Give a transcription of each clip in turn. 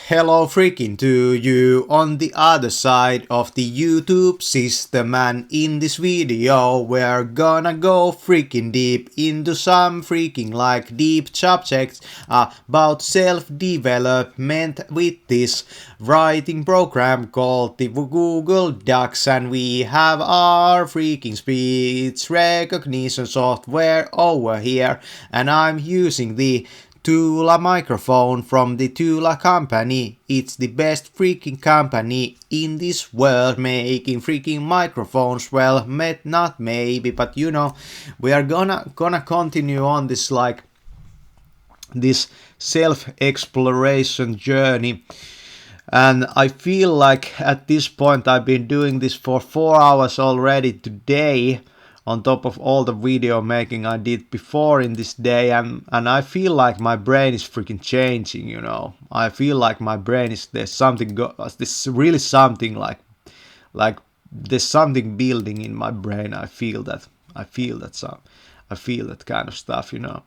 Hello freaking to you on the other side of the YouTube system, and in this video we're gonna go freaking deep into some freaking deep subjects about self-development with this writing program called the Google Docs, and we have our freaking speech recognition software over here, and I'm using the Tula microphone from the Tula company. It's the best freaking company in this world making freaking microphones. Well, not maybe, but you know, we are gonna continue on this this self-exploration journey. And I feel like at this point I've been doing this for 4 hours already today, on top of all the video making I did before in this day, and I feel like my brain is freaking changing, you know. I feel like my brain is, there's really something like there's something building in my brain. I feel that kind of stuff, you know.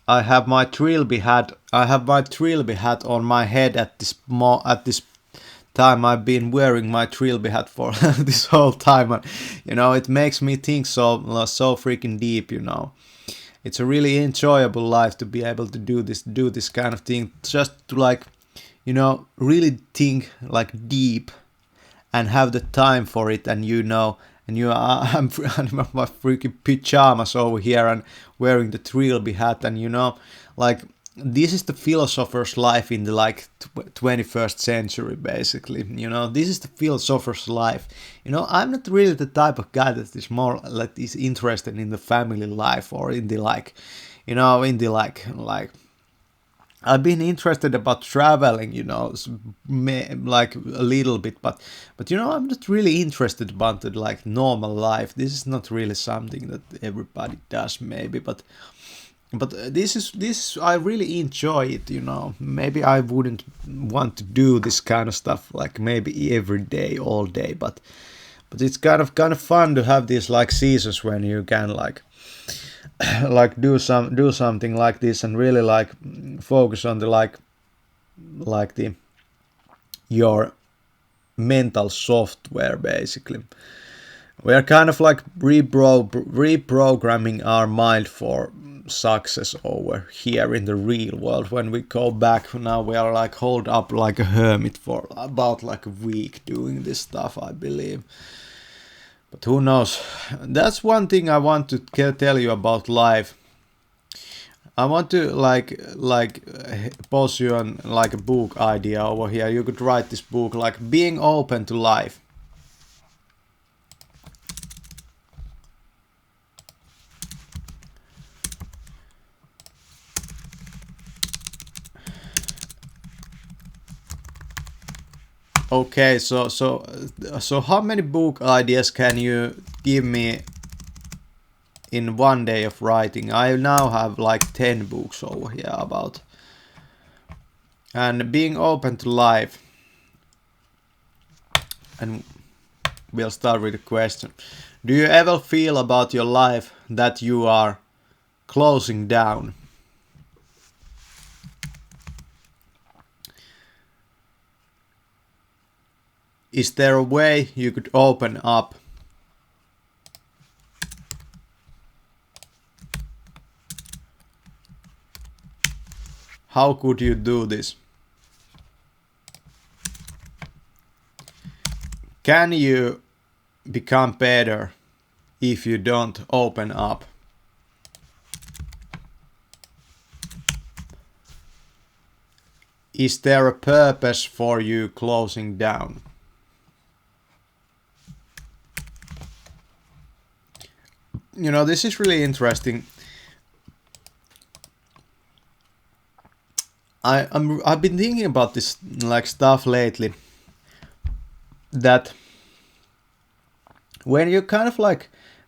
I have my trilby hat on my head at this time. I've been wearing my trilby hat for this whole time, and you know, it makes me think so freaking deep, you know. It's a really enjoyable life to be able to do this kind of thing, just to you know, really think deep and have the time for it. And you know, I'm in my freaking pajamas over here and wearing the trilby hat, and you know, this is the philosopher's life in the 21st century, basically. You know, this is the philosopher's life. You know, I'm not really the type of guy that is more is interested in the family life, or in the you know, in the I've been interested about traveling, you know, a little bit, but you know, I'm not really interested about the normal life. This is not really something that everybody does, maybe, but this I really enjoy it, you know. Maybe I wouldn't want to do this kind of stuff maybe every day, all day, but it's kind of fun to have these seasons when you can do something like this, and really focus on the your mental software, basically. We are kind of reprogramming our mind for success over here in the real world. When we go back now, we are holed up like a hermit for about a week doing this stuff, I believe. But who knows? That's one thing I want to tell you about life. I want to pose you on a book idea over here. You could write this book being open to life. Okay, so how many book ideas can you give me in one day of writing? I now have 10 books over here about. And being open to life. And we'll start with a question. Do you ever feel about your life that you are closing down? Is there a way you could open up? How could you do this? Can you become better if you don't open up? Is there a purpose for you closing down? You know, this is really interesting. I've been thinking about this stuff lately, that when you kind of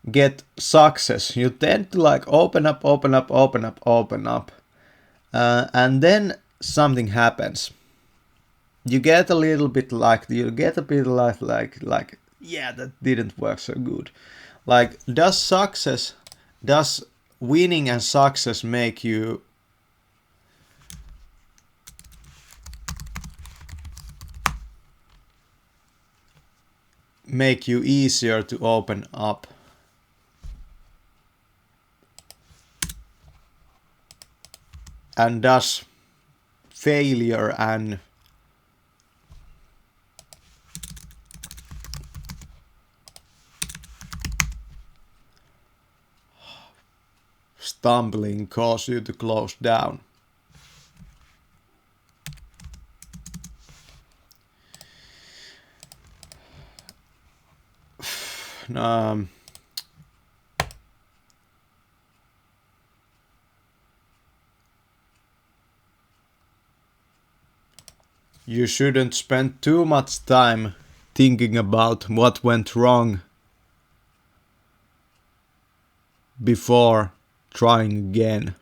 get success, you tend to open up, and then something happens. You get a little bit yeah, that didn't work so good. Does winning and success make you make you easier to open up. And does failure and stumbling cause you to close down? You shouldn't spend too much time thinking about what went wrong before trying again.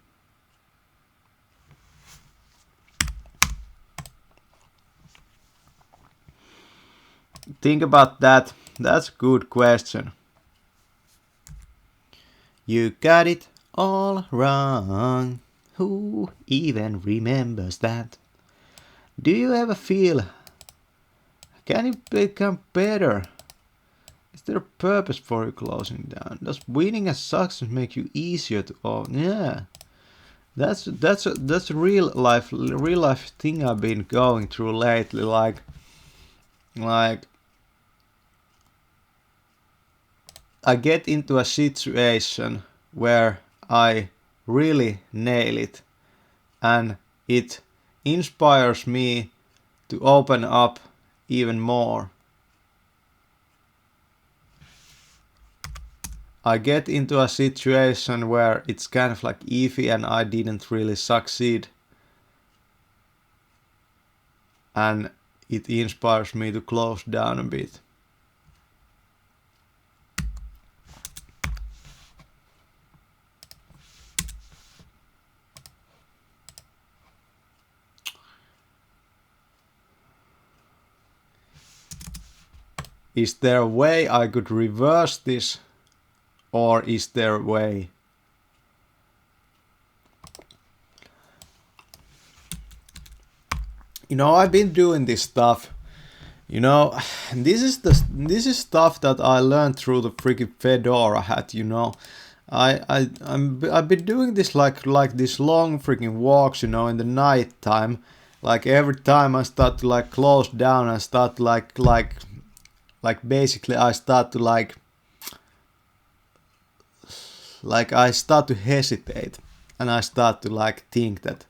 Think about that. That's a good question. You got it all wrong. Who even remembers that? Do you ever feel, can you become better? Is there a purpose for you closing down? Does winning and success make you easier to own? Yeah. That's a real life thing I've been going through lately. Like I get into a situation where I really nail it, and it inspires me to open up even more. I get into a situation where it's kind of like iffy and I didn't really succeed, and it inspires me to close down a bit. Is there a way I could reverse this, or is there a way? You know, I've been doing this stuff. You know, this is stuff that I learned through the freaking Fedora hat. You know, I've been doing this like these long freaking walks. You know, in the night time. Like every time I start to like close down and start to like basically I start to like I start to hesitate, and I start to like think that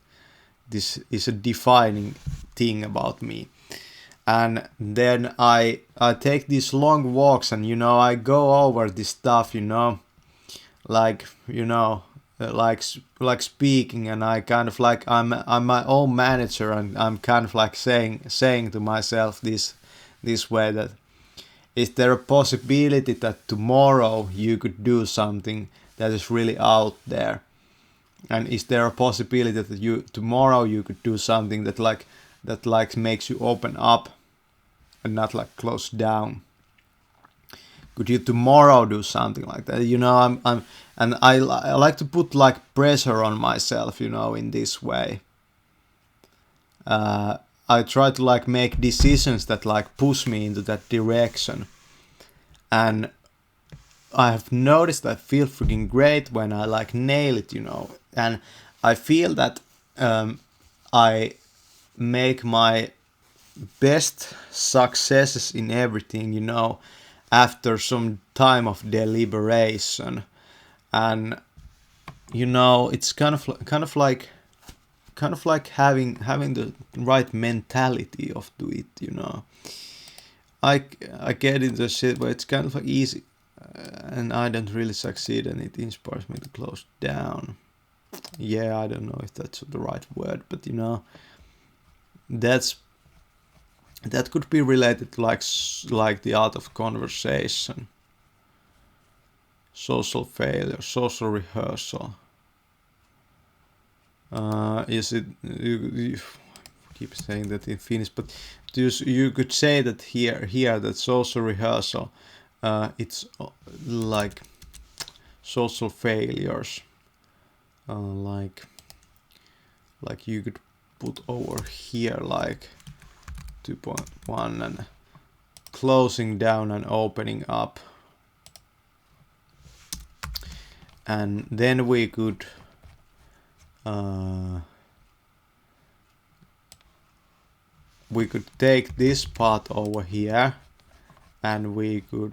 this is a defining thing about me. And then I take these long walks, and you know, I go over this stuff, you know, like, you know, like speaking, and I kind of like I'm my own manager, and I'm kind of like saying to myself this way, that is there a possibility that tomorrow you could do something that is really out there? And is there a possibility that tomorrow you could do something that makes you open up and not like close down? Could you tomorrow do something like that? You know, I like to put like pressure on myself, you know, in this way. I try to like make decisions that like push me into that direction. And I have noticed I feel freaking great when I like nail it, you know. And I feel that I make my best successes in everything, you know, after some time of deliberation. And you know, it's kind of like having the right mentality of do it, you know. I get into shit where it's kind of like easy, and I don't really succeed, and it inspires me to close down. Yeah, I don't know if that's the right word, but you know, that could be related to like the art of conversation, social failure, social rehearsal. Is it you keep saying that in Finnish, but you could say that here that social rehearsal, it's like social failures, like you could put over here like 2.1 and closing down and opening up. And then we could take this part over here, and we could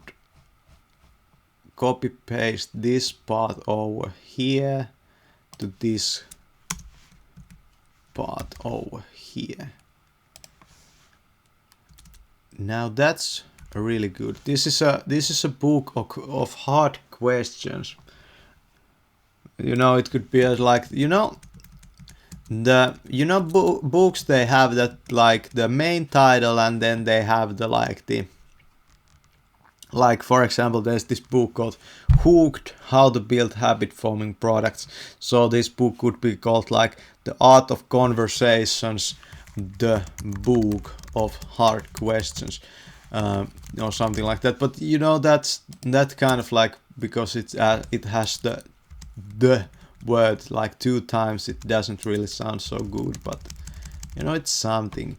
copy paste this part over here to this part over here. Now that's really good. This is a book of hard questions. You know, it could be like, you know, books, they have that like the main title, and then they have the like for example, there's this book called Hooked: How to Build Habit Forming Products. So this book could be called like The Art of Conversations, the book of hard questions, or something like that. But you know, that's that kind of like, because it has the word like 2 times, it doesn't really sound so good, but you know, it's something.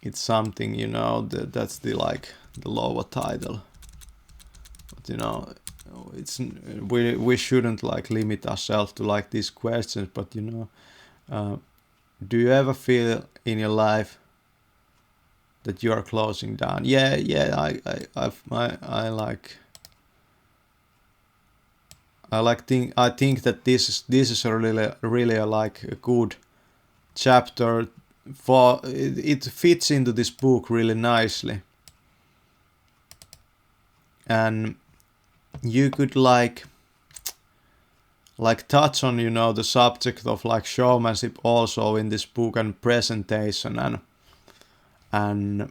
It's something, you know, that's the like the lower title. But you know, it's we shouldn't like limit ourselves to like these questions. But you know, do you ever feel in your life that you are closing down? Yeah, I think that this is a really like a good chapter for it fits into this book really nicely. And you could like touch on, you know, the subject of like showmanship also in this book, and presentation, and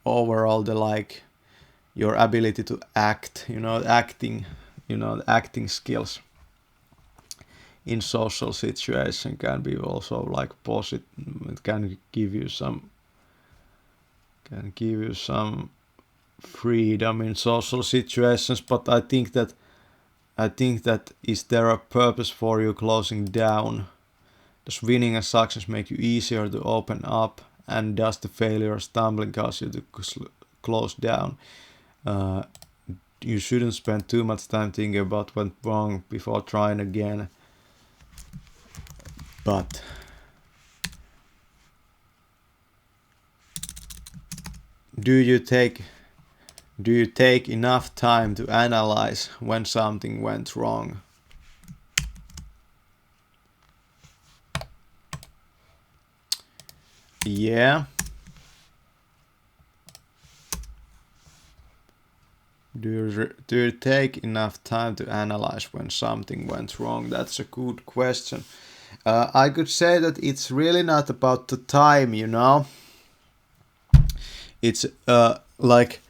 overall the like your ability to act, you know, acting skills in social situation can be also like positive. It can give you some freedom in social situations. But I think that is there a purpose for you closing down? Does winning and success make you easier to open up, and does the failure or stumbling cause you to close down? You shouldn't spend too much time thinking about what went wrong before trying again. But do you take enough time to analyze when something went wrong? Yeah. Do you take enough time to analyze when something went wrong? That's a good question. I could say that it's really not about the time, you know. It's like,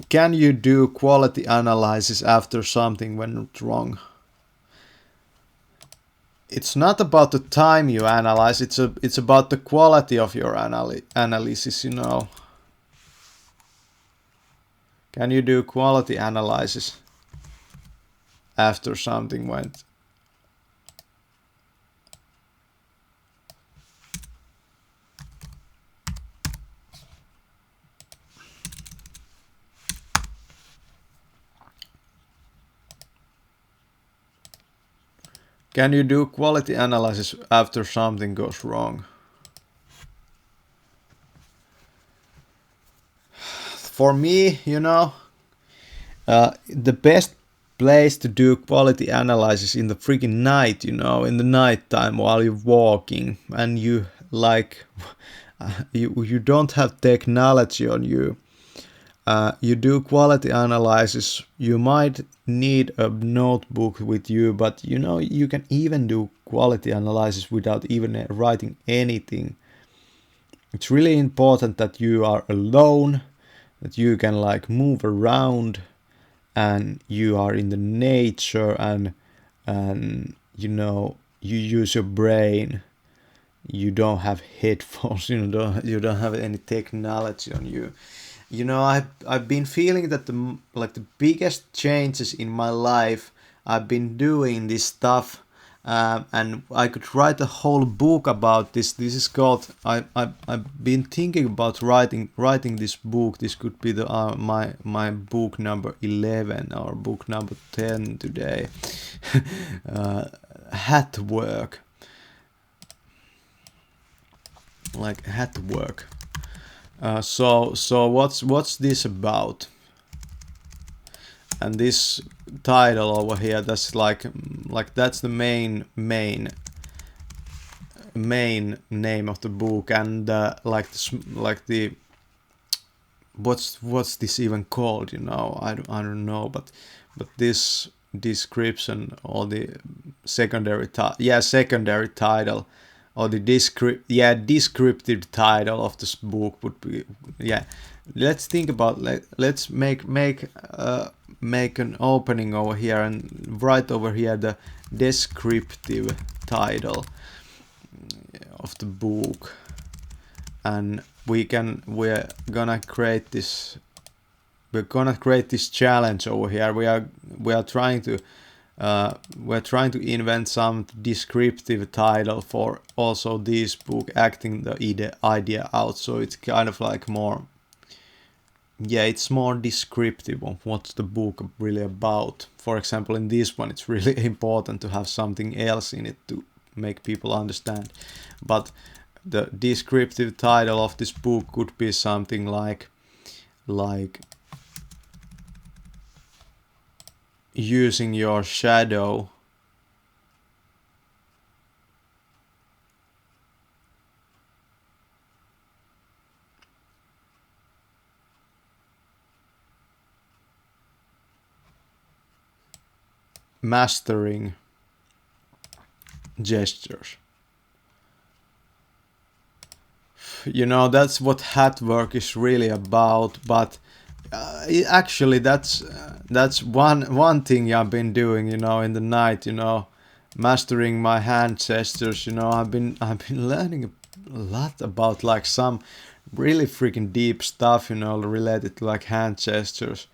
can you do quality analysis after something went wrong? It's not about the time you analyze, it's about the quality of your analysis, you know. Can you do quality analysis after something went? Can you do quality analysis after something goes wrong? For me, you know, the best place to do quality analysis in the freaking night, you know, in the night time while you're walking, and you like you don't have technology on you. You do quality analysis. You might need a notebook with you, but you know, you can even do quality analysis without even writing anything. It's really important that you are alone, that you can like move around, and you are in the nature, and you know, you use your brain. You don't have headphones, you don't have any technology on you. You know, I've been feeling that the biggest changes in my life, I've been doing this stuff and I could write a whole book about this. This is called. I've been thinking about writing this book. This could be the my book number 11 or book number 10 today. Hat work, like hat work. So what's this about? And this title over here, that's like that's the main name of the book, and like the what's this even called? You know, I don't know, but this description or the secondary title or the descriptive title of this book would be, let's think about, let's make an opening over here and write over here the descriptive title of the book, and we're gonna create this challenge over here. We're trying to invent some descriptive title for also this book, acting the idea out, so it's kind of like more, it's more descriptive of what's the book really about. For example, in this one, it's really important to have something else in it to make people understand. But the descriptive title of this book could be something like using your shadow mastering gestures. You know, that's what hat work is really about. But actually, that's one thing I've been doing. You know, in the night. You know, mastering my hand gestures. You know, I've been learning a lot about like some really freaking deep stuff. You know, related to like hand gestures.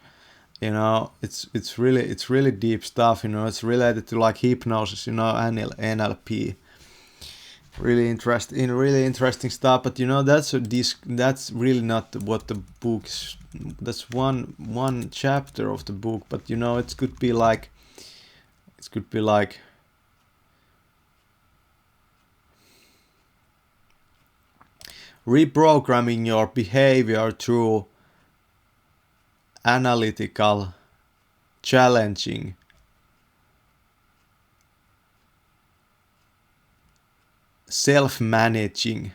You know, it's really deep stuff. You know, it's related to like hypnosis. You know, NLP. Really interesting stuff. But you know, that's really not what the book is. That's one chapter of the book. But you know, it could be like reprogramming your behavior through analytical, challenging, self-managing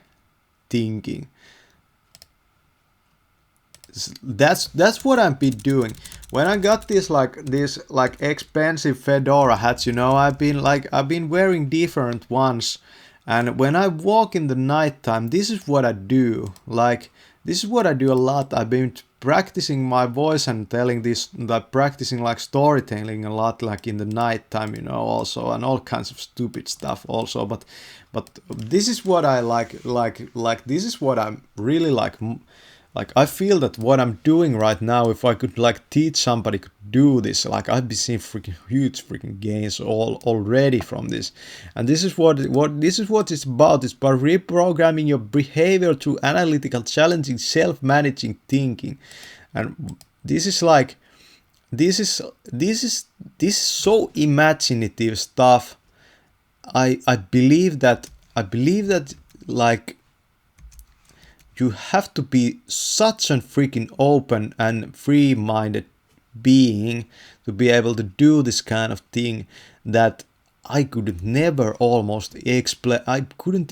thinking. That's what I've been doing. When I got these expensive fedora hats, you know, I've been wearing different ones, and when I walk in the nighttime, this is what I do. This is what I do a lot. I've been practicing my voice and practicing like storytelling a lot, like in the nighttime, you know, also, and all kinds of stupid stuff also. But this is what I like. This is what I'm really like. Like, I feel that what I'm doing right now, if I could like teach somebody could do this, like I'd be seeing huge gains already from this. And this is what it's about. It's about reprogramming your behavior through analytical, challenging, self-managing thinking. And this is so imaginative stuff. I believe that like, you have to be such a freaking open and free-minded being to be able to do this kind of thing that I could never almost explain. I couldn't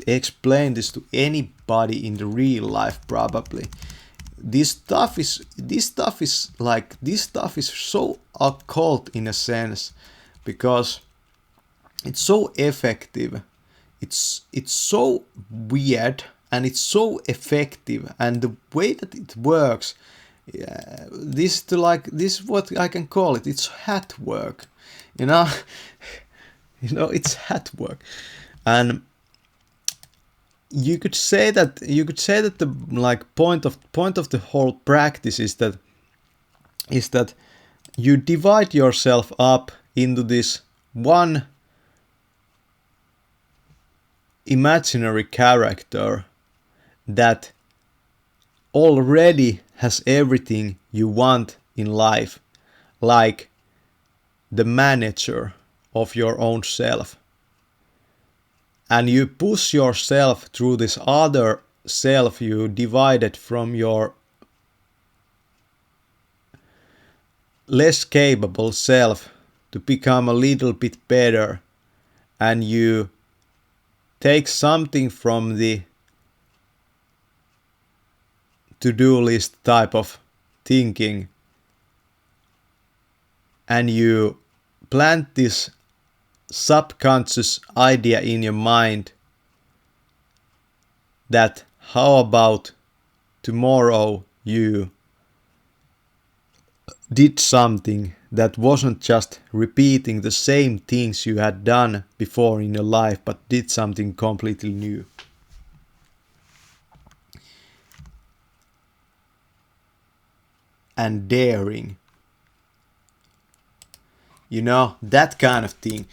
explain this to anybody in the real life probably. This stuff is so occult in a sense, because it's so effective. It's so weird. And it's so effective, and the way that it works, this is what I can call it. It's hat work, you know. It's hat work, and you could say that the like point of the whole practice is that you divide yourself up into this one imaginary character that already has everything you want in life, like the manager of your own self. And you push yourself through this other self you divided from your less capable self to become a little bit better, and you take something from the to-do list type of thinking and you plant this subconscious idea in your mind that how about tomorrow you did something that wasn't just repeating the same things you had done before in your life, but did something completely new. And daring. You know, that kind of thing.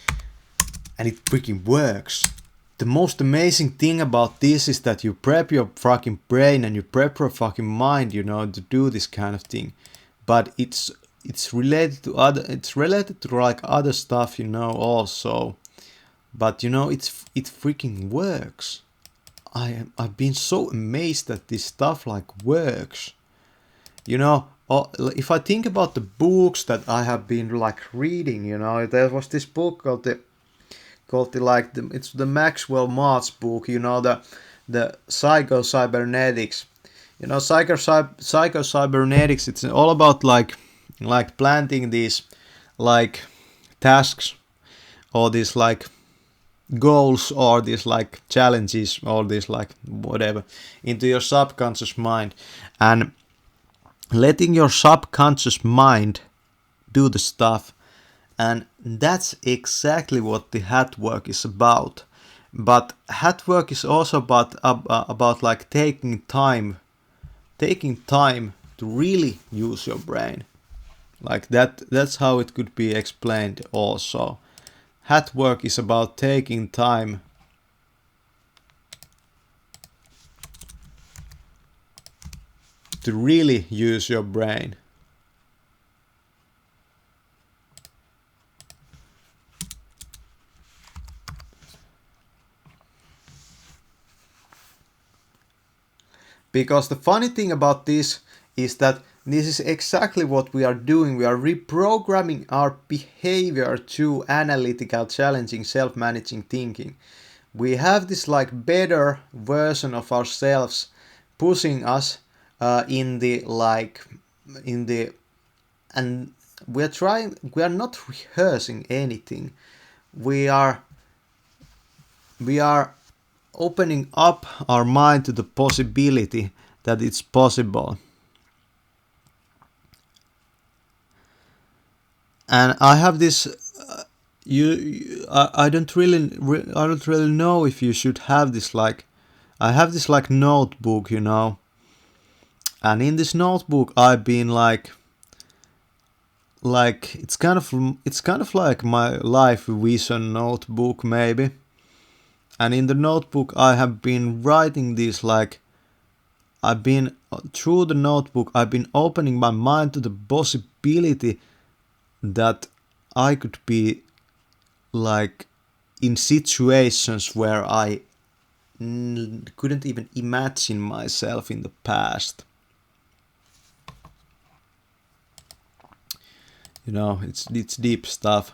And it freaking works. The most amazing thing about this is that you prep your fucking brain and you prep your fucking mind, you know, to do this kind of thing. But it's related to like other stuff, you know, also. But you know, it freaking works. I've been so amazed that this stuff like works. You know, if I think about the books that I have been like reading, you know, there was this book called it's the Maxwell Maltz book, you know, the psycho-cybernetics. You know, psycho-cybernetics, it's all about like planting these like tasks or these like goals or these like challenges or these like whatever into your subconscious mind and letting your subconscious mind do the stuff. And that's exactly what the hat work is about. But hat work is also about like taking time to really use your brain. Like that's how it could be explained also. Hat work is about taking time to really use your brain. Because the funny thing about this is that this is exactly what we are doing. We are reprogramming our behavior to analytical, challenging, self-managing thinking. We have this like better version of ourselves pushing us and we are not rehearsing anything. We are opening up our mind to the possibility that it's possible. And I have this I don't really know if you should have this like I have this like notebook, you know. And in this notebook I've been like it's kind of like my life vision notebook maybe. And in the notebook I have been writing these like through the notebook I've been opening my mind to the possibility that I could be like in situations where I couldn't even imagine myself in the past. You know, it's deep stuff.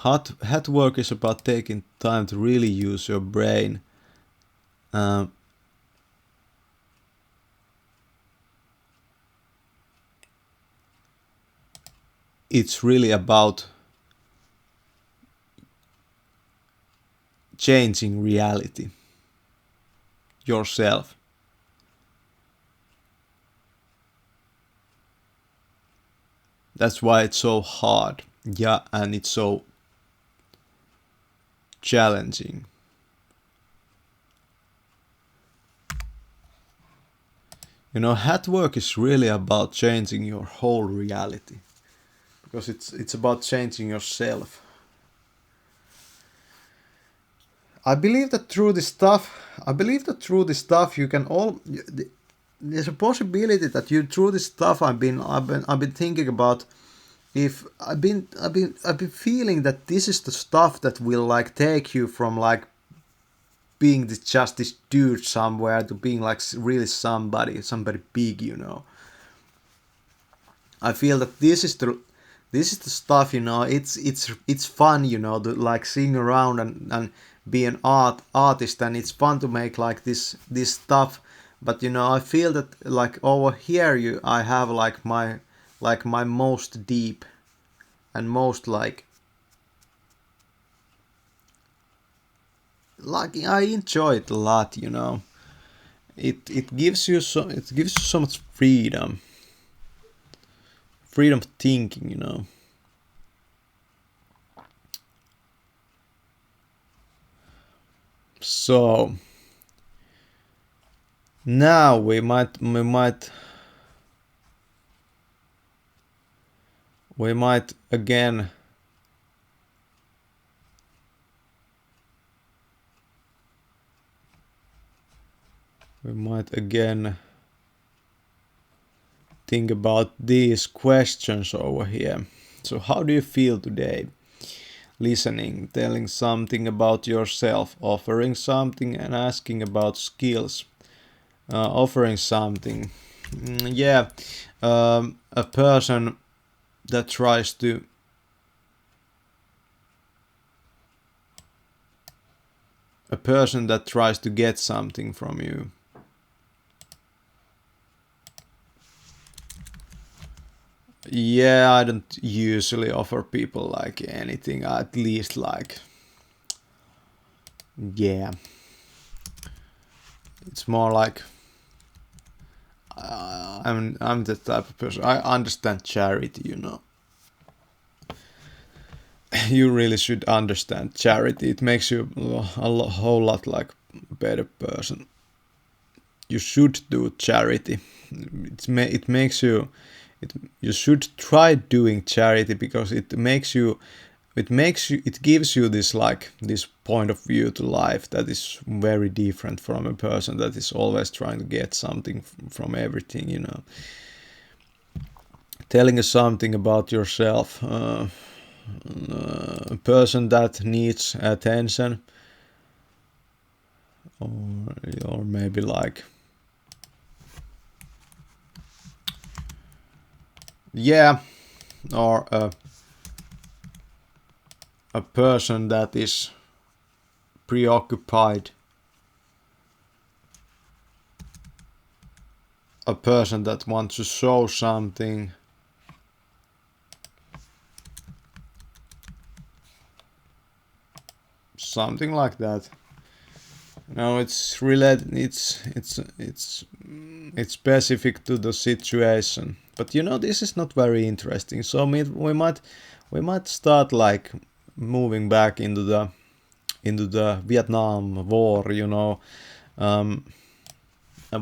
Hat work is about taking time to really use your brain. It's really about changing reality yourself. That's why it's so hard. Yeah, and it's so challenging. You know, hat work is really about changing your whole reality. Because it's about changing yourself. I believe that through this stuff, you can all. There's a possibility that you through this stuff I've been thinking about. If I've been feeling that this is the stuff that will like take you from like being just this dude somewhere to being like really somebody big, you know. I feel that this is the stuff, you know. It's fun, you know, to like sing around and be an artist, and it's fun to make like this stuff. But you know, I feel that like over here I have like my most deep and most like I enjoy it a lot, you know. It gives you so much freedom thinking, you know. So now we might again think about these questions over here. So how do you feel today? Listening, telling something about yourself, offering something and asking about skills. Offering something. Yeah, a person that tries to get something from you. Yeah, I don't usually offer people like anything, at least like, yeah. It's more like I'm the type of person. I understand charity, you know. You really should understand charity. It makes you whole lot like better person. You should do charity. It makes you you should try doing charity because it gives you this like this point of view to life that is very different from a person that is always trying to get something from everything, you know. Telling us something about yourself, a person that needs attention, or maybe like, yeah, or a person that is preoccupied, a person that wants to show something, something like that. No, it's related. It's specific to the situation. But you know, this is not very interesting. So we might start like moving back into the Vietnam War. You know, and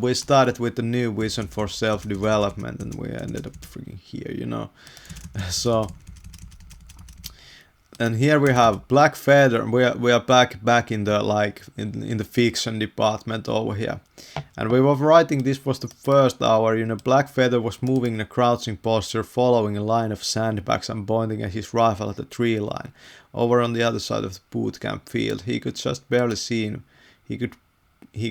we started with the new vision for self-development, and we ended up freaking here. You know, so. And here we have Black Feather. We are back in the like in the fiction department over here, and we were writing. This was the first hour. You know, Black Feather was moving in a crouching posture, following a line of sandbags and pointing at his rifle at the tree line. Over on the other side of the boot camp field, he could just barely seen. He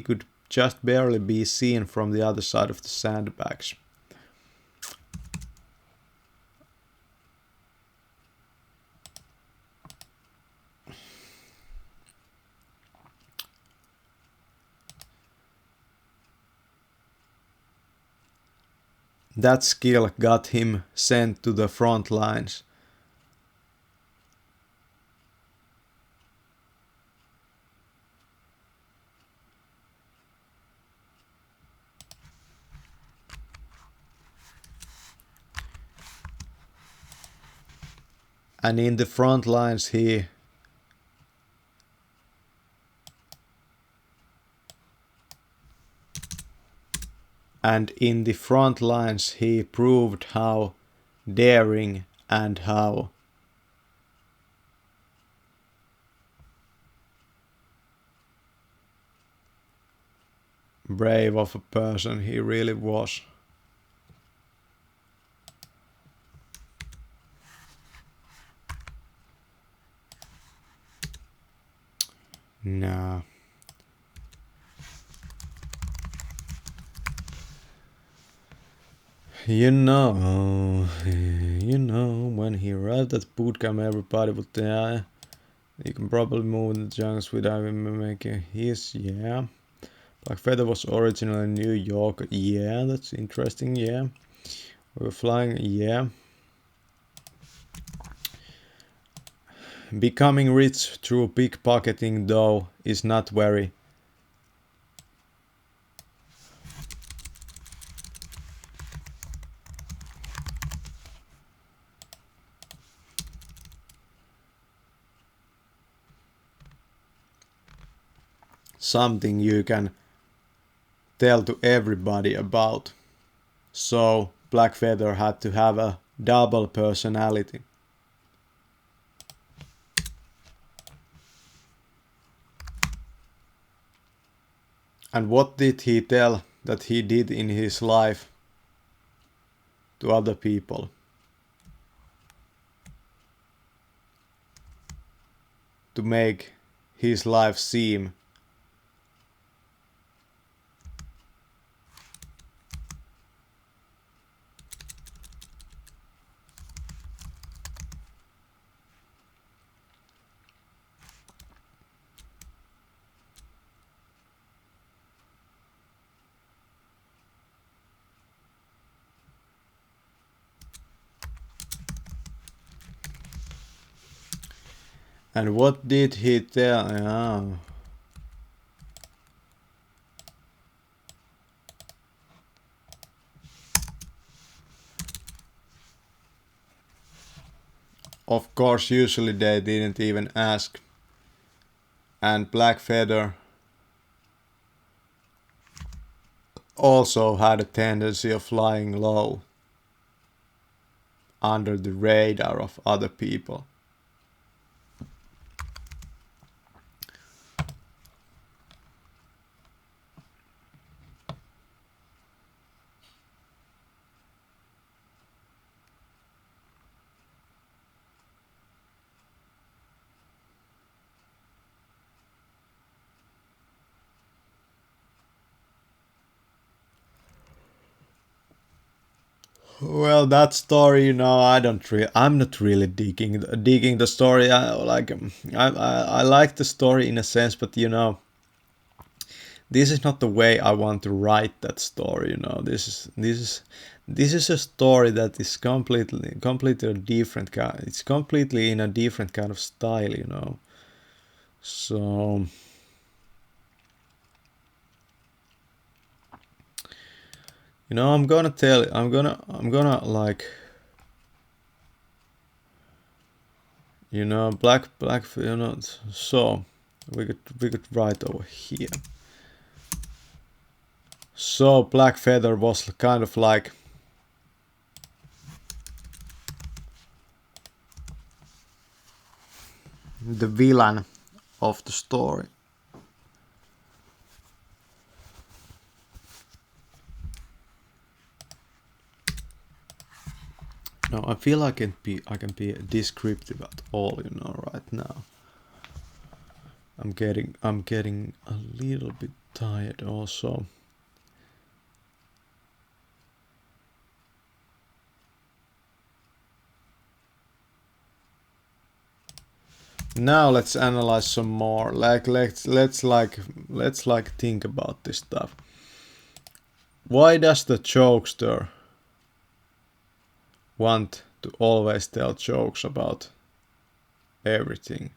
could just barely be seen from the other side of the sandbags. That skill got him sent to the front lines. And in the front lines he proved how daring and how brave of a person he really was. Nah. You know, when he arrived at bootcamp, everybody would die. You can probably move in the jungles without even making his, yeah. Black Feather was originally in New York, yeah, that's interesting, yeah. We were flying, yeah. Becoming rich through pickpocketing, though, is not very. Something you can tell to everybody about. So Black Feather had to have a double personality. And what did he tell that he did in his life to other people? To make his life seem and what did he tell? Of course, usually they didn't even ask. And Black Feather also had a tendency of flying low under the radar of other people. Well, that story, I'm not really digging the story. I like the story in a sense, but this is not the way I want to write that story. This is a story that is completely different. It's completely in a different kind of style. So. I'm gonna tell. I'm gonna like. Black. So we could write over here. So Black Feather was kind of like the villain of the story. No, I feel I can be descriptive at all, right now. I'm getting a little bit tired also. Now let's analyze some more. Let's think about this stuff. Why does the jokester want to always tell jokes about everything?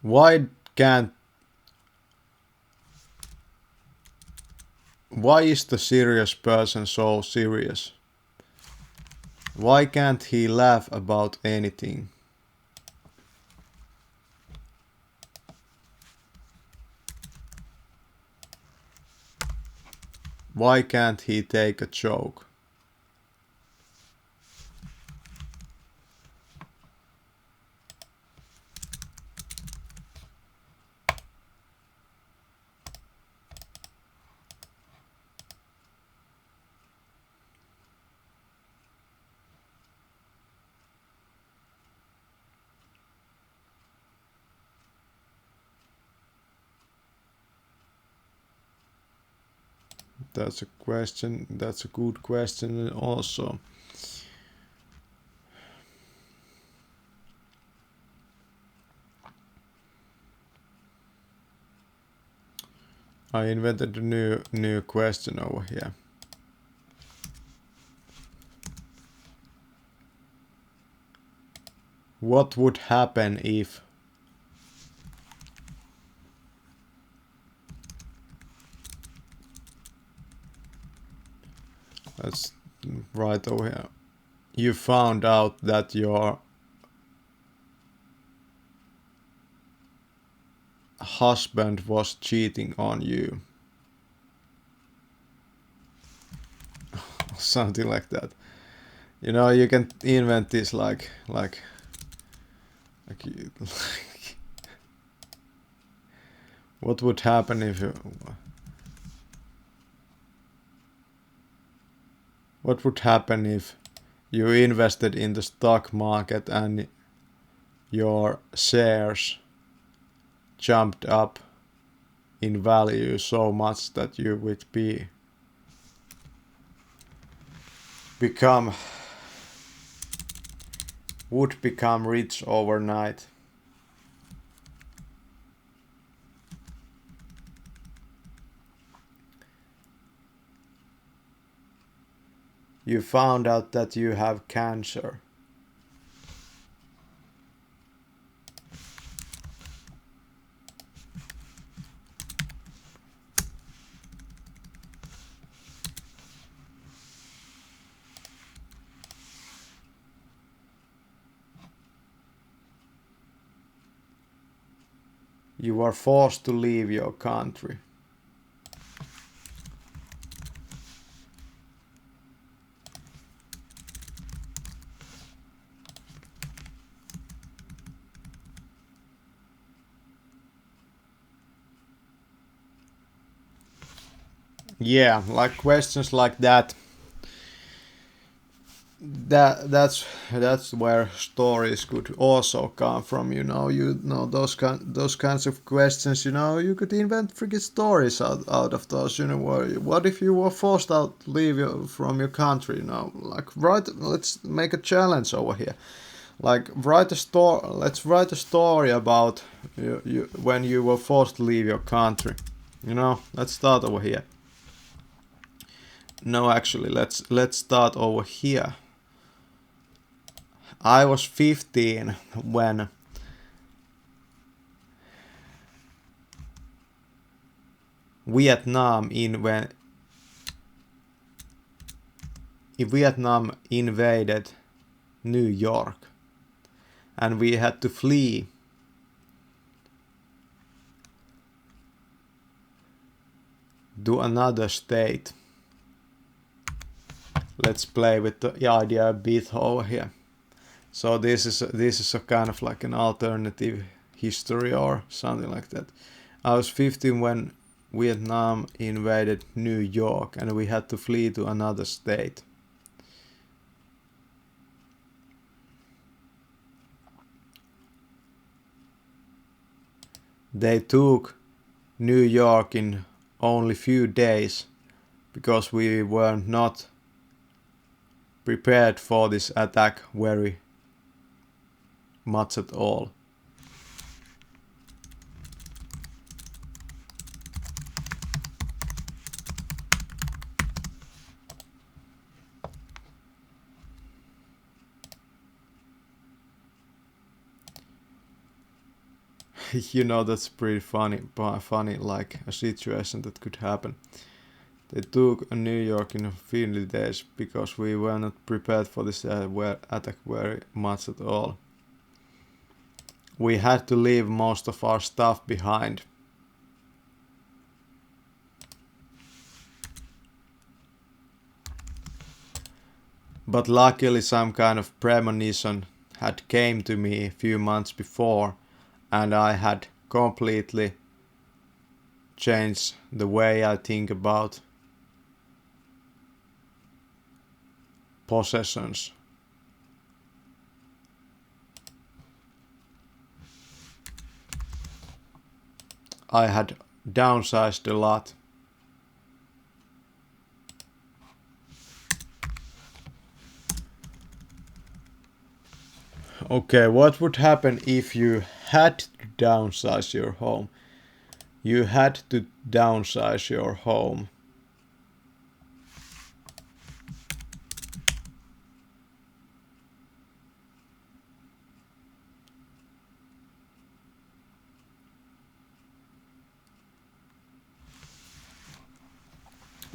Why is the serious person so serious? Why can't he laugh about anything? Why can't he take a joke? That's a question. That's a good question also. I invented a new question over here. What would happen if let's write over here. You found out that your husband was cheating on you. Something like that. You know, you can invent this like what would happen if you what would happen if you invested in the stock market and your shares jumped up in value so much that you would become rich overnight? You found out that you have cancer. You are forced to leave your country. Yeah, like questions like that. That's where stories could also come from. You know those kinds of questions. You know, you could invent freaking stories out of those. You know, what if you were forced out leave from your country? You know, like let's make a challenge over here. Like Let's write a story about you when you were forced to leave your country. You know, let's start over here. No, actually, let's start over here. I was 15 when Vietnam invaded New York, and we had to flee to another state. Let's play with the idea a bit over here. So this is a kind of like an alternative history or something like that. I was 15 when Vietnam invaded New York and we had to flee to another state. They took New York in only few days because we were not prepared for this attack very much at all. You know, that's pretty funny, like a situation that could happen. They took New York in a few days because we were not prepared for this attack very much at all. We had to leave most of our stuff behind. But luckily some kind of premonition had came to me a few months before, and I had completely changed the way I think about possessions. I had downsized a lot. Okay, what would happen if you had to downsize your home? You had to downsize your home.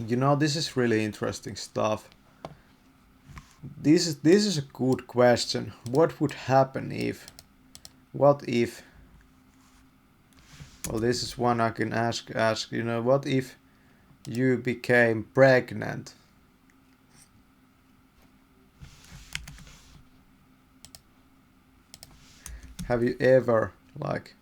You know, this is really interesting stuff. This is a good question. What would happen if? What if? Well, this is one I can ask. You know, what if you became pregnant? Have you ever like?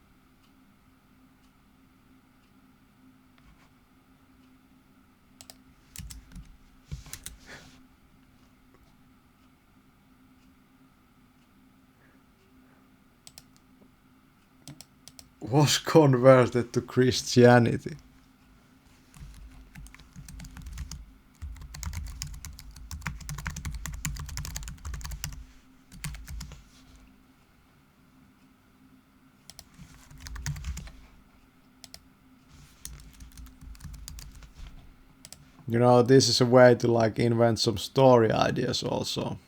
Was converted to Christianity? You know, this is a way to like invent some story ideas also.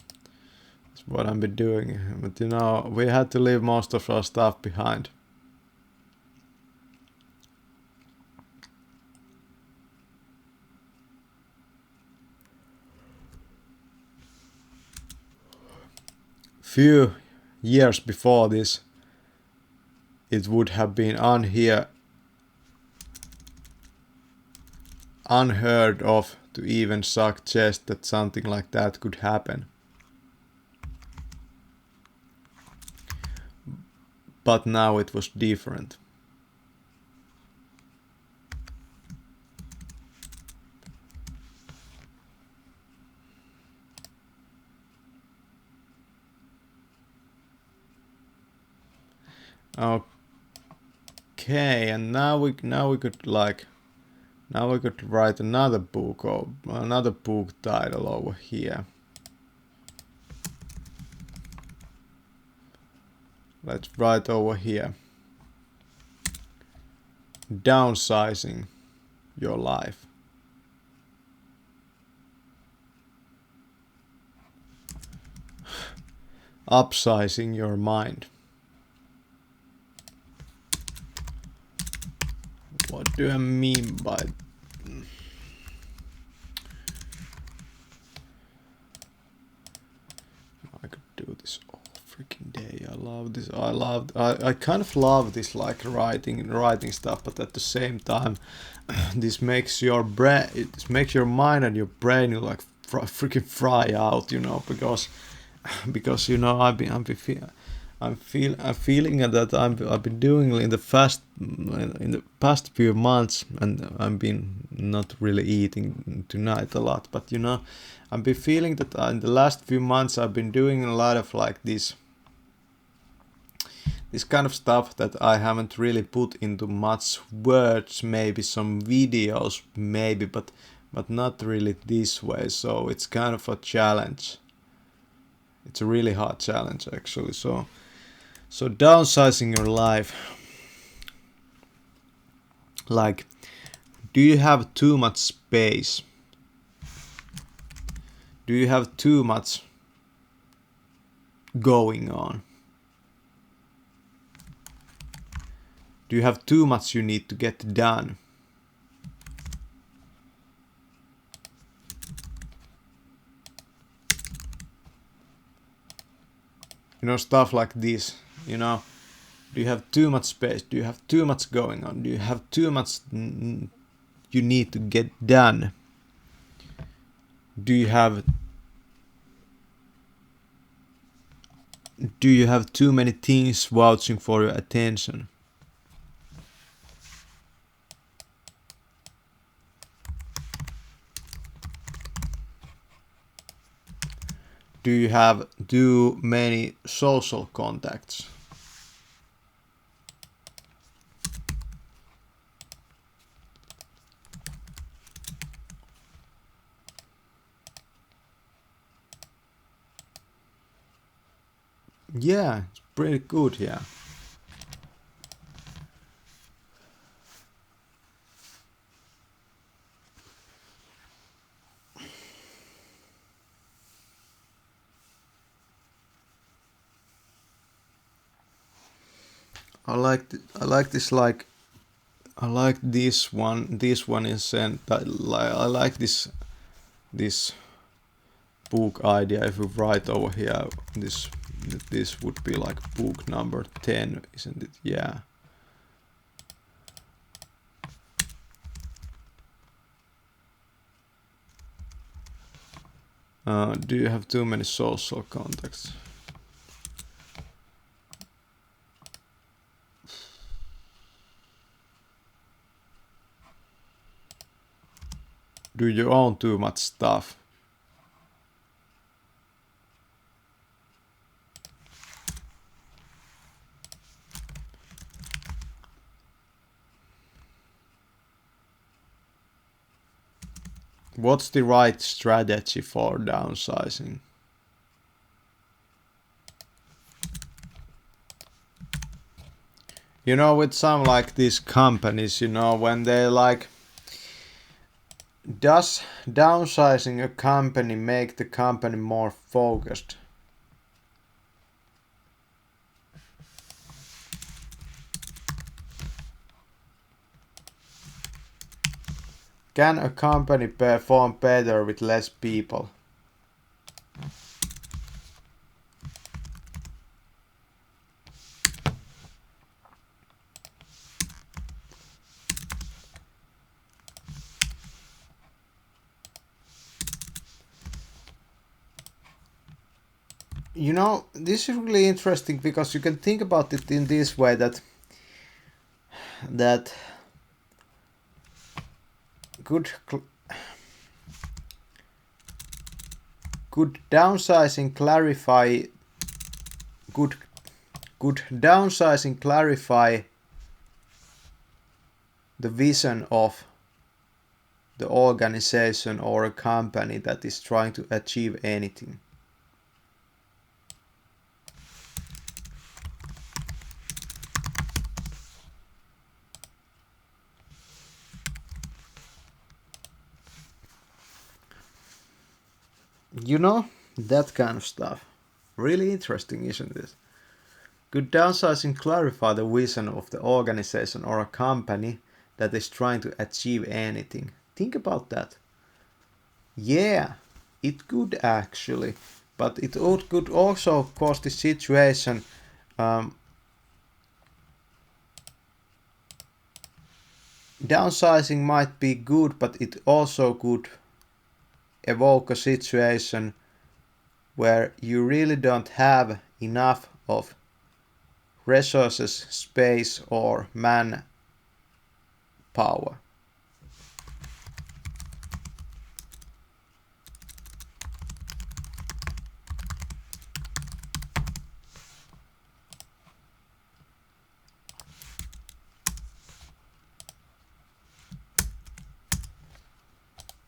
That's what I've been doing. But you know, we had to leave most of our stuff behind. Few years before this, it would have been unheard of to even suggest that something like that could happen. But now it was different. Okay, and now we could like now we could write another book or another book title over here. Let's write over here. Downsizing your life. Upsizing your mind. What do I mean by I could do this all freaking day. I love this. I kind of love this like writing stuff, but at the same time this makes your brain, it makes your mind and your brain like freaking fry out, you know, because you know I'm feeling that I've been doing in the past few months, and I've been not really eating tonight a lot, but you know I've been feeling that in the last few months I've been doing a lot of like this kind of stuff that I haven't really put into much words, maybe some videos maybe, but not really this way, so it's kind of a challenge. It's a really hard challenge actually. So downsizing your life. Like, do you have too much space? Do you have too much going on? Do you have too much you need to get done? You know, stuff like this, you know. Do you have too much space? Do you have too much going on? Do you have too much you need to get done? Do you have too many things vouching for your attention? Do you have too many social contacts? Yeah, it's pretty good, yeah. I like this like I like this one. This one is sent. I like this book idea. If we write over here, this would be like book number 10, isn't it? Yeah. Do you have too many social contacts? Do you own too much stuff? What's the right strategy for downsizing? You know, with some like these companies, you know, when they like, does downsizing a company make the company more focused? Can a company perform better with less people? You know, this is really interesting because you can think about it in this way that good could downsizing clarify could downsizing clarify the vision of the organization or a company that is trying to achieve anything? You know, that kind of stuff. Really interesting, isn't it? Could downsizing clarify the vision of the organization or a company that is trying to achieve anything? Think about that. Yeah, it could actually, but it could also cause the situation. Downsizing might be good, but it also could evoke a situation where you really don't have enough of resources, space, or manpower.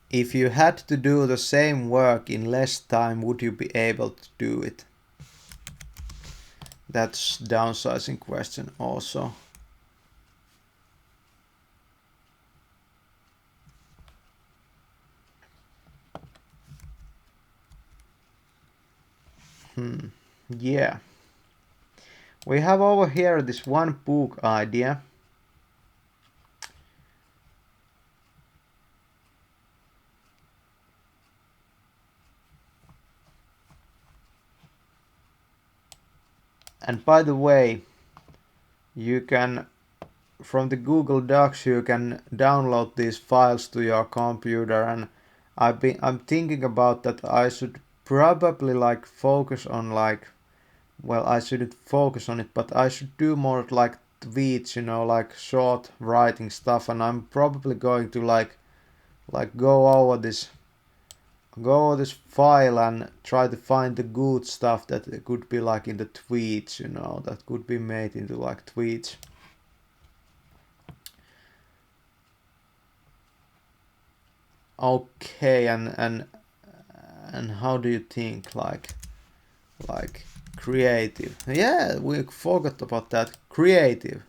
If you had to do the same work in less time, would you be able to do it? That's downsizing question also. Yeah. We have over here this one book idea. And by the way, you can, from the Google Docs, you can download these files to your computer, and I'm thinking about that I should probably like focus on like, well, I shouldn't focus on it, but I should do more like tweets, you know, like short writing stuff, and I'm probably going to like go over this file and try to find the good stuff that could be like in the tweets, you know, that could be made into like tweets. Okay, and how do you think like Creative. Yeah, we forgot about that. Creative.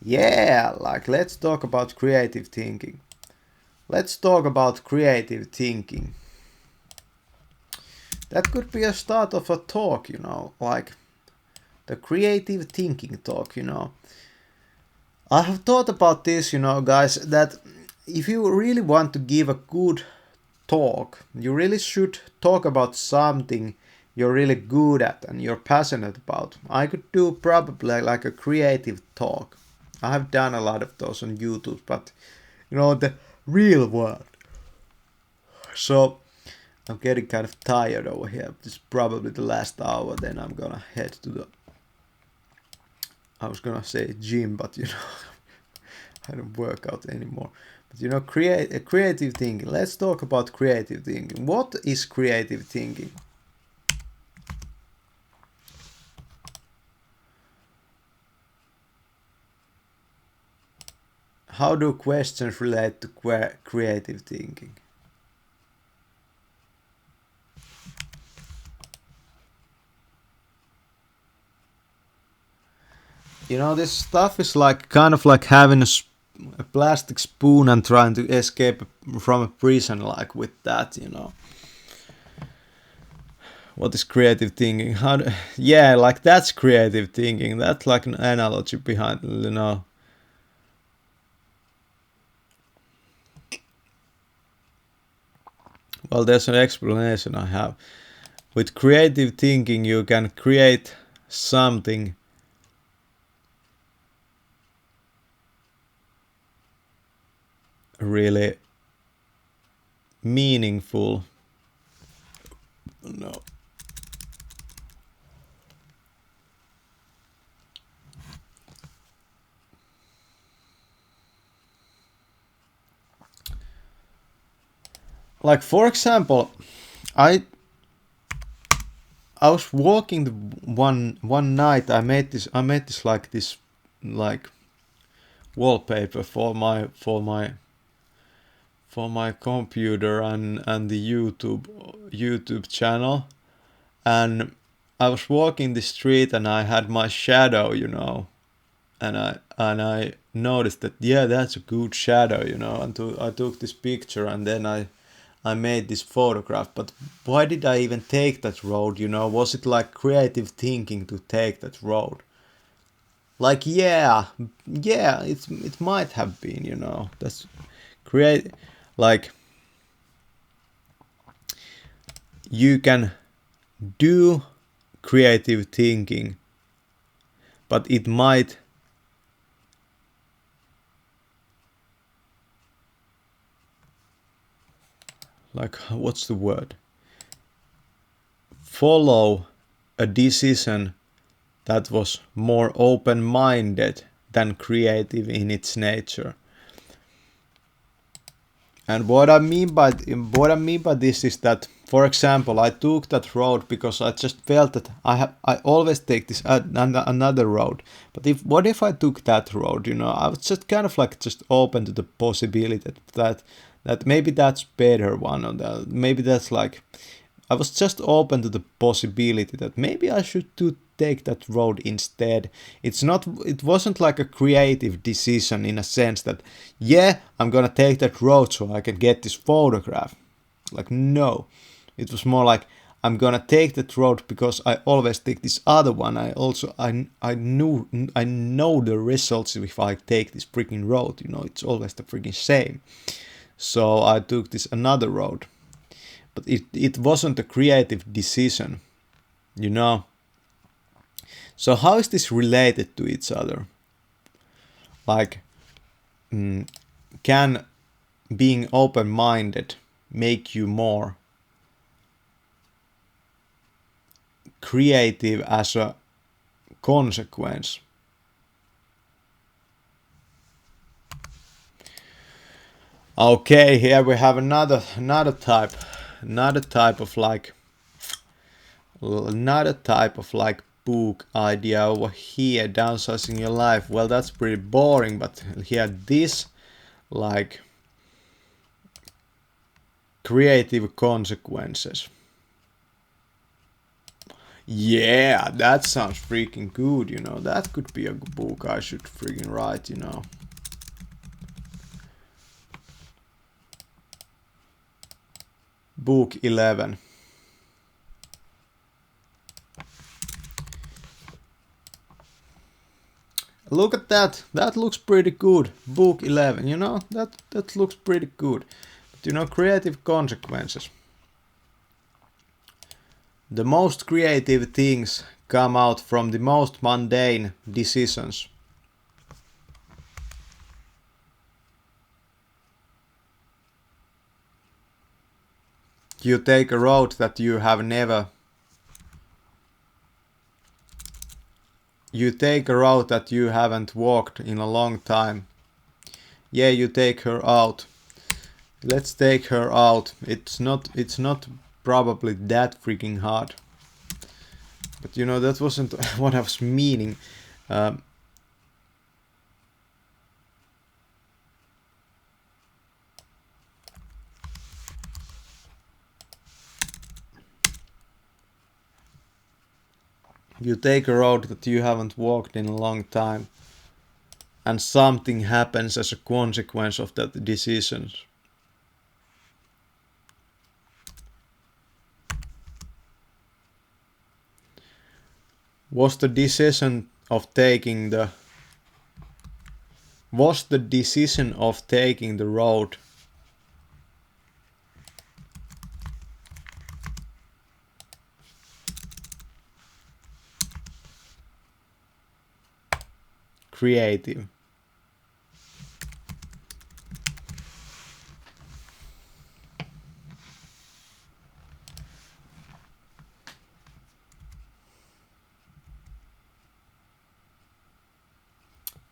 Yeah, like let's talk about creative thinking. Let's talk about creative thinking. That could be a start of a talk, you know, like the creative thinking talk, you know. I have thought about this, you know, guys, that if you really want to give a good talk, you really should talk about something you're really good at and you're passionate about. I could do probably like a creative talk. I have done a lot of those on YouTube, but you know, the real world. So I'm getting kind of tired over here. This is probably the last hour, then I'm gonna head to the, I was gonna say gym, but you know, I don't work out anymore. But you know, creative thinking. Let's talk about creative thinking. What is creative thinking? How do questions relate to creative thinking? You know, this stuff is like kind of like having a plastic spoon and trying to escape from a prison, like with that, you know. What is creative thinking? Yeah, like that's creative thinking. That's like an analogy behind, you know. Well, there's an explanation I have. With creative thinking, you can create something really meaningful. No. Like for example, I was walking one night. I made this like this like wallpaper for my computer and the YouTube channel, and I was walking the street and I had my shadow, you know, and I noticed that, yeah, that's a good shadow, you know, and I took this picture and then I made this photograph. But why did I even take that road, you know? Was it like creative thinking to take that road? Like, yeah, it might have been, you know. That's create, like, you can do creative thinking, but it might like, what's the word? Follow a decision that was more open-minded than creative in its nature. And what I mean by this is that, for example, I took that road because I just felt that I always take this another road. But what if I took that road? You know, I was just kind of like just open to the possibility that maybe that's better one, or that maybe that's like, I was just open to the possibility that maybe I should take that road instead. It wasn't like a creative decision in a sense that, yeah, I'm gonna take that road so I can get this photograph. Like, no. It was more like, I'm gonna take that road because I always take this other one. I know the results if I take this freaking road, you know, it's always the freaking same. So I took this another road. But it wasn't a creative decision, you know. So how is this related to each other? Like, can being open-minded make you more creative as a consequence? Okay, here we have another type of like book idea over here, downsizing your life. Well, that's pretty boring, but here this like creative consequences. Yeah, that sounds freaking good, you know. That could be a book I should freaking write, you know. Book 11. Look at that. That looks pretty good. Book 11, you know, that looks pretty good. But you know, creative consequences. The most creative things come out from the most mundane decisions. You take a road that you have never. You take a route that you haven't walked in a long time. Yeah, you take her out. Let's take her out. It's not probably that freaking hard. But you know, that wasn't what I was meaning. You take a road that you haven't walked in a long time, and something happens as a consequence of that decision. Was the decision of taking the road creative?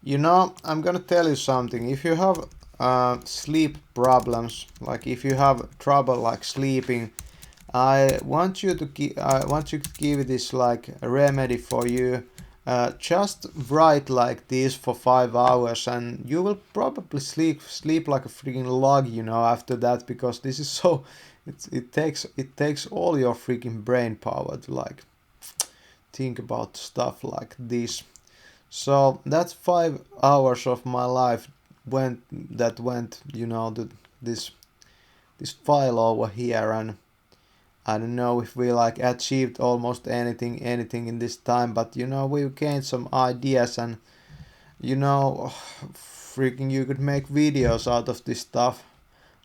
You know, I'm gonna tell you something. If you have sleep problems, like if you have trouble like sleeping, I want you to give this like a remedy for you. Just write like this for 5 hours, and you will probably sleep like a freaking log, you know, after that, because this is so. It takes all your freaking brain power to like think about stuff like this. So that's 5 hours of my life went, you know, to this file over here, and I don't know if we like achieved almost anything in this time, but you know, we gained some ideas, and you know, freaking you could make videos out of this stuff.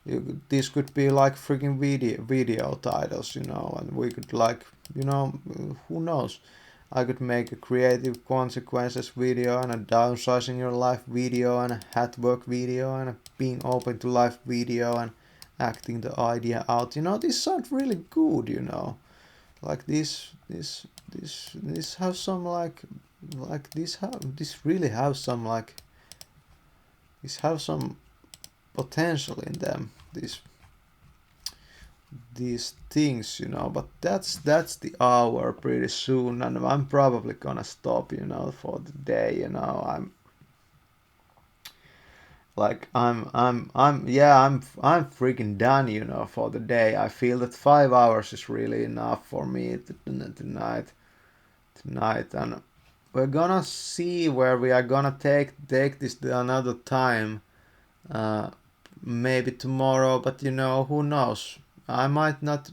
This could be like freaking video titles, you know, and we could like, you know, who knows. I could make a creative consequences video, and a downsizing your life video, and a hat work video, and a being open to life video, and acting the idea out. You know, this sounds really good, you know. Like this have some like this really have some like this have some potential in them. These things, you know, but that's the hour pretty soon, and I'm probably gonna stop, you know, for the day, you know. I'm freaking done, you know, for the day. I feel that 5 hours is really enough for me tonight, and we're gonna see where we are gonna take this to another time. uh Maybe tomorrow, but you know, who knows. I might not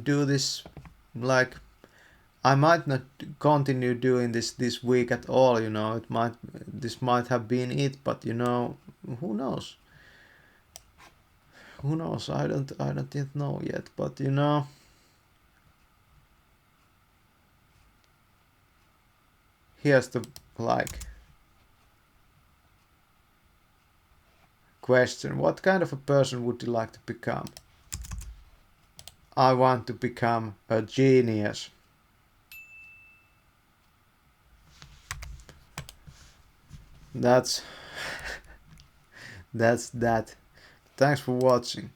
do this, like I might not continue doing this week at all, you know. This might have been it, but you know, who knows. I don't yet know yet, but you know, here's the like question: what kind of a person would you like to become? I want to become a genius. That's that's that. Thanks for watching.